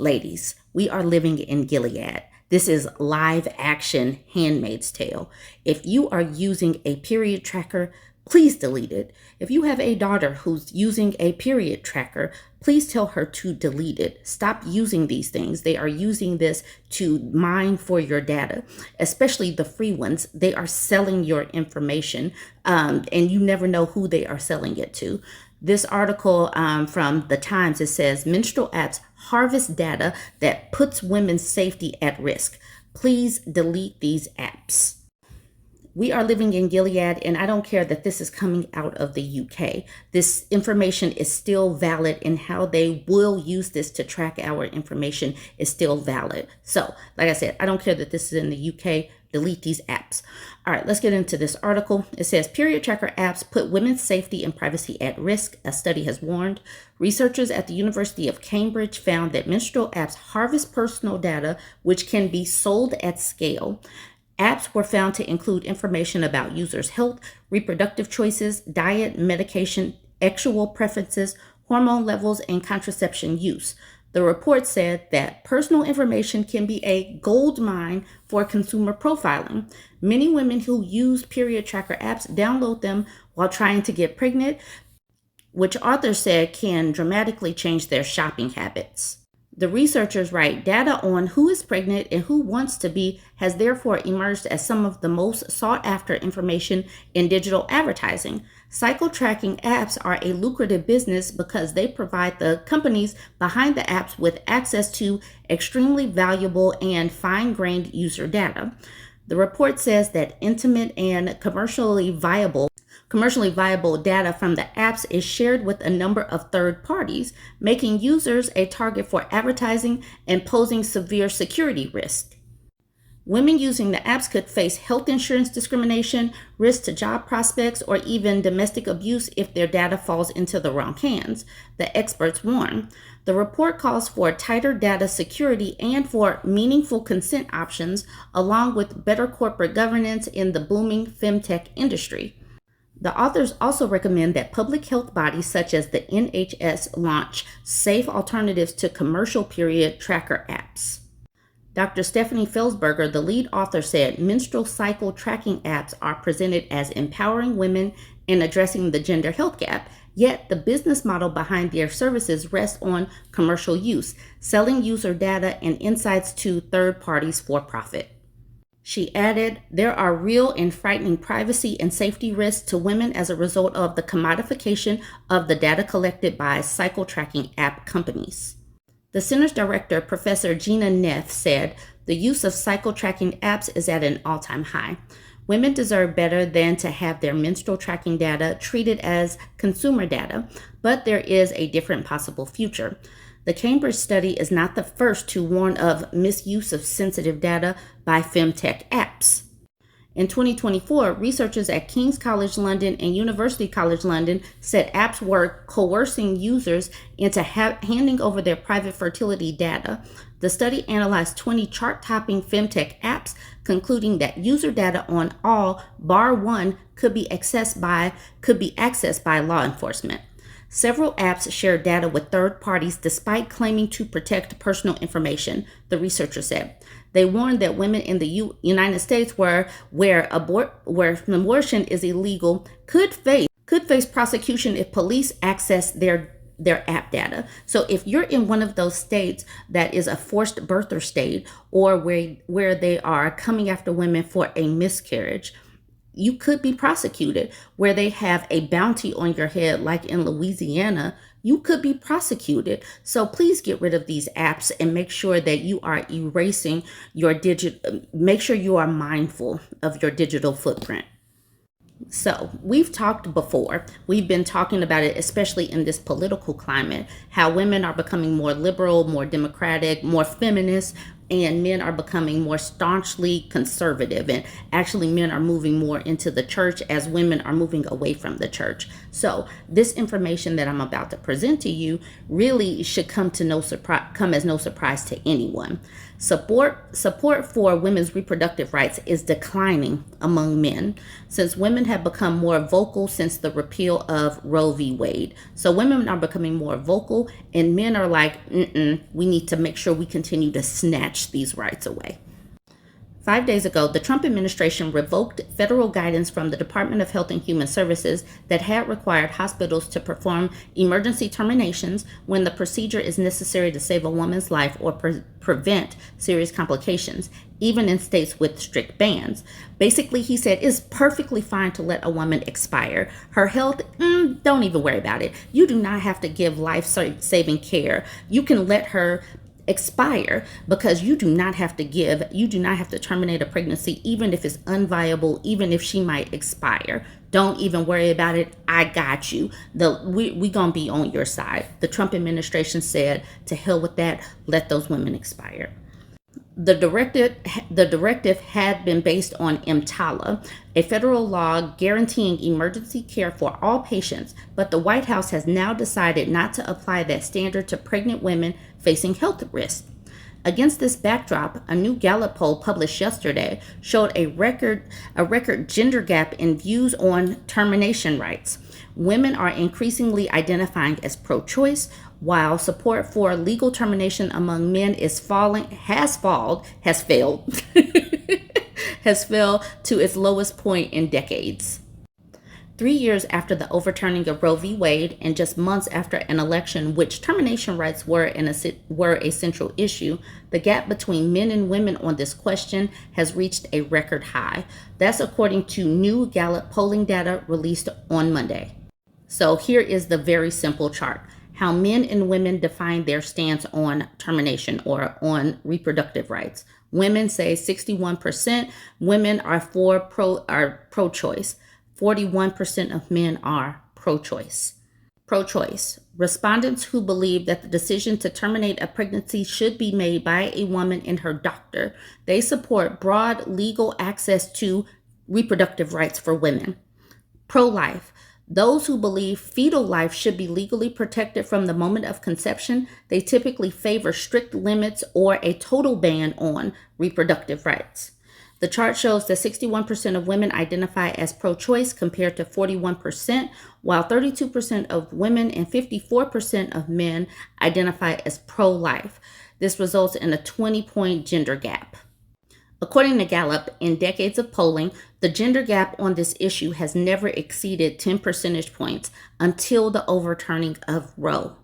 Ladies, we are living in Gilead. This is live action Handmaid's Tale. If you are using a period tracker, please delete it. If you have a daughter who's using a period tracker, please tell her to delete it. Stop using these things. They are using this to mine for your data, especially the free ones. They are selling your information, and you never know who they are selling it to. This article from The Times, it says, menstrual apps harvest data that puts women's safety at risk. Please delete these apps. We are living in Gilead, and I don't care that this is coming out of the UK. This information is still valid, and how they will use this to track our information is still valid. So, like I said, I don't care that this is in the UK. Delete these apps. All right, let's get into this article. It says, period tracker apps put women's safety and privacy at risk, a study has warned. Researchers at the University of Cambridge found that menstrual apps harvest personal data, which can be sold at scale. Apps were found to include information about users' health, reproductive choices, diet, medication, sexual preferences, hormone levels, and contraception use. The report said that personal information can be a gold mine for consumer profiling. Many women who use period tracker apps download them while trying to get pregnant, which authors said can dramatically change their shopping habits. The researchers write, data on who is pregnant and who wants to be has therefore emerged as some of the most sought after information in digital advertising. Cycle tracking apps are a lucrative business because they provide the companies behind the apps with access to extremely valuable and fine-grained user data. The report says that intimate and commercially viable data from the apps is shared with a number of third parties, making users a target for advertising and posing severe security risk. Women using the apps could face health insurance discrimination, risk to job prospects, or even domestic abuse if their data falls into the wrong hands, the experts warn. The report calls for tighter data security and for meaningful consent options, along with better corporate governance in the booming femtech industry. The authors also recommend that public health bodies such as the NHS launch safe alternatives to commercial period tracker apps. Dr. Stephanie Felsberger, the lead author, said menstrual cycle tracking apps are presented as empowering women and addressing the gender health gap, yet the business model behind their services rests on commercial use, selling user data and insights to third parties for profit. She added, there are real and frightening privacy and safety risks to women as a result of the commodification of the data collected by cycle tracking app companies. The center's director, Professor Gina Neff, said the use of cycle tracking apps is at an all-time high. Women deserve better than to have their menstrual tracking data treated as consumer data, but there is a different possible future. The Cambridge study is not the first to warn of misuse of sensitive data by femtech apps. In 2024, researchers at King's College London and University College London said apps were coercing users into handing over their private fertility data. The study analyzed 20 chart-topping femtech apps, concluding that user data on all bar one could be accessed by law enforcement. Several apps share data with third parties despite claiming to protect personal information, the researcher said. They warned that women in the United States where abortion is illegal could face prosecution if police access their app data. So if you're in one of those states that is a forced birther state, or where they are coming after women for a miscarriage, you could be prosecuted. Where they have a bounty on your head, like in Louisiana, you could be prosecuted. So please get rid of these apps and make sure that you are erasing your make sure you are mindful of your digital footprint. So we've talked before, we've been talking about it, especially in this political climate, how women are becoming more liberal, more democratic, more feminist, and men are becoming more staunchly conservative, and actually men are moving more into the church as women are moving away from the church. So this information that I'm about to present to you really should come as no surprise to anyone. Support for women's reproductive rights is declining among men, since women have become more vocal since the repeal of Roe v. Wade. So women are becoming more vocal, and men are like, we need to make sure we continue to snatch these rights away. 5 days ago, the Trump administration revoked federal guidance from the Department of Health and Human Services that had required hospitals to perform emergency terminations when the procedure is necessary to save a woman's life or prevent serious complications, even in states with strict bans. Basically, he said it's perfectly fine to let a woman expire. Her health, don't even worry about it. You do not have to give life-saving care. You can let her expire, because you do not have to terminate a pregnancy, even if it's unviable, even if she might expire. Don't even worry about it. I got you. We gonna be on your side. The Trump administration said, to hell with that, let those women expire. The directive had been based on EMTALA, a federal law guaranteeing emergency care for all patients, but the White House has now decided not to apply that standard to pregnant women facing health risks. Against this backdrop, a new Gallup poll published yesterday showed a record gender gap in views on termination rights. Women are increasingly identifying as pro-choice, while support for legal termination among men has failed to its lowest point in decades. 3 years after the overturning of Roe v. Wade, and just months after an election which termination rights were a central issue, the gap between men and women on this question has reached a record high. That's according to new Gallup polling data released on Monday. So here is the very simple chart: how men and women define their stance on termination or on reproductive rights. Women say 61% women are pro-choice. 41% of men are pro-choice. Pro-choice. Respondents who believe that the decision to terminate a pregnancy should be made by a woman and her doctor. They support broad legal access to reproductive rights for women. Pro-life. Those who believe fetal life should be legally protected from the moment of conception. They typically favor strict limits or a total ban on reproductive rights. The chart shows that 61% of women identify as pro-choice compared to 41%, while 32% of women and 54% of men identify as pro-life. This results in a 20-point gender gap. According to Gallup, in decades of polling, the gender gap on this issue has never exceeded 10 percentage points until the overturning of Roe.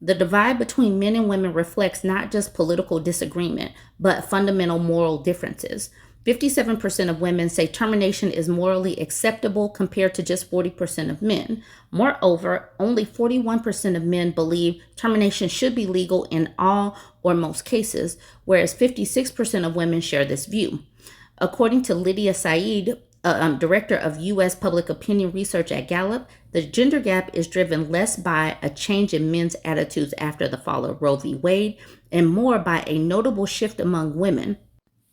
The divide between men and women reflects not just political disagreement, but fundamental moral differences. 57% of women say termination is morally acceptable compared to just 40% of men. Moreover, only 41% of men believe termination should be legal in all or most cases, whereas 56% of women share this view. According to Lydia Saeed, director of U.S. Public Opinion Research at Gallup, the gender gap is driven less by a change in men's attitudes after the fall of Roe v. Wade and more by a notable shift among women.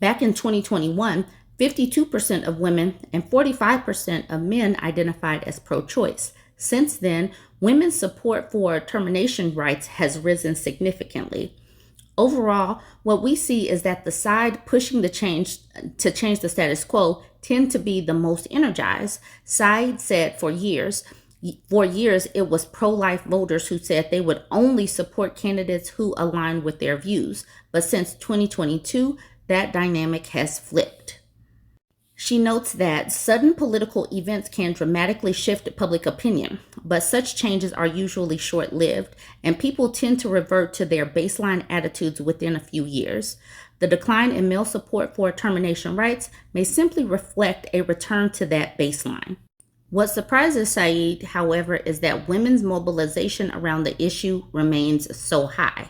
Back in 2021, 52% of women and 45% of men identified as pro-choice. Since then, women's support for termination rights has risen significantly. Overall, what we see is that the side pushing to change the status quo tend to be the most energized. Said said for years it was pro-life voters who said they would only support candidates who align with their views. But since 2022, that dynamic has flipped. She notes that sudden political events can dramatically shift public opinion, but such changes are usually short-lived, and people tend to revert to their baseline attitudes within a few years. The decline in male support for termination rights may simply reflect a return to that baseline. What surprises Saeed, however, is that women's mobilization around the issue remains so high.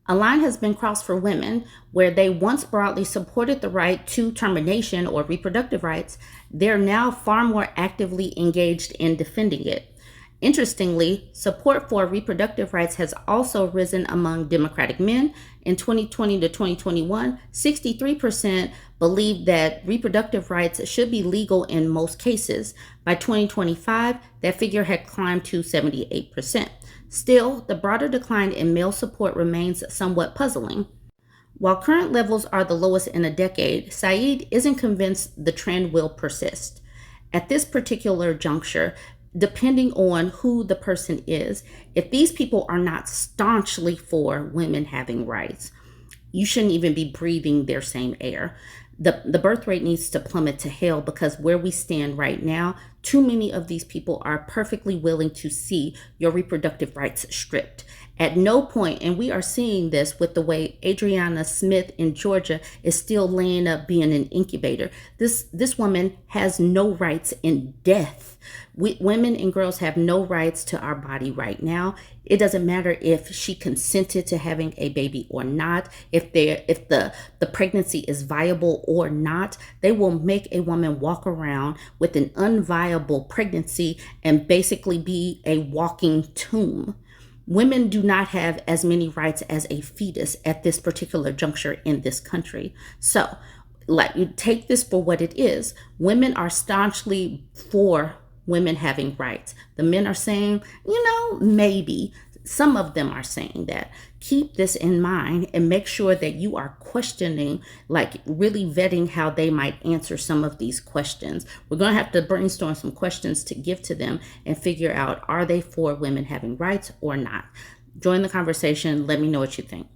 A line has been crossed for women where they once broadly supported the right to termination or reproductive rights. They're now far more actively engaged in defending it. Interestingly, support for reproductive rights has also risen among Democratic men. In 2020 to 2021, 63% believed that reproductive rights should be legal in most cases. By 2025, that figure had climbed to 78%. Still, the broader decline in male support remains somewhat puzzling. While current levels are the lowest in a decade, Saeed isn't convinced the trend will persist. At this particular juncture, depending on who the person is, if these people are not staunchly for women having rights, you shouldn't even be breathing their same air. The birth rate needs to plummet to hell, because where we stand right now, too many of these people are perfectly willing to see your reproductive rights stripped. At no point, and we are seeing this with the way Adriana Smith in Georgia is still laying up being an incubator. This woman has no rights in death. Women and girls have no rights to our body right now. It doesn't matter if she consented to having a baby or not, if the pregnancy is viable or not. They will make a woman walk around with an unviable pregnancy and basically be a walking tomb. Women do not have as many rights as a fetus at this particular juncture in this country. So, you take this for what it is. Women are staunchly for women having rights. The men are saying, maybe. Some of them are saying that. Keep this in mind and make sure that you are questioning, really vetting how they might answer some of these questions. We're going to have to brainstorm some questions to give to them and figure out, are they for women having rights or not? Join the conversation. Let me know what you think.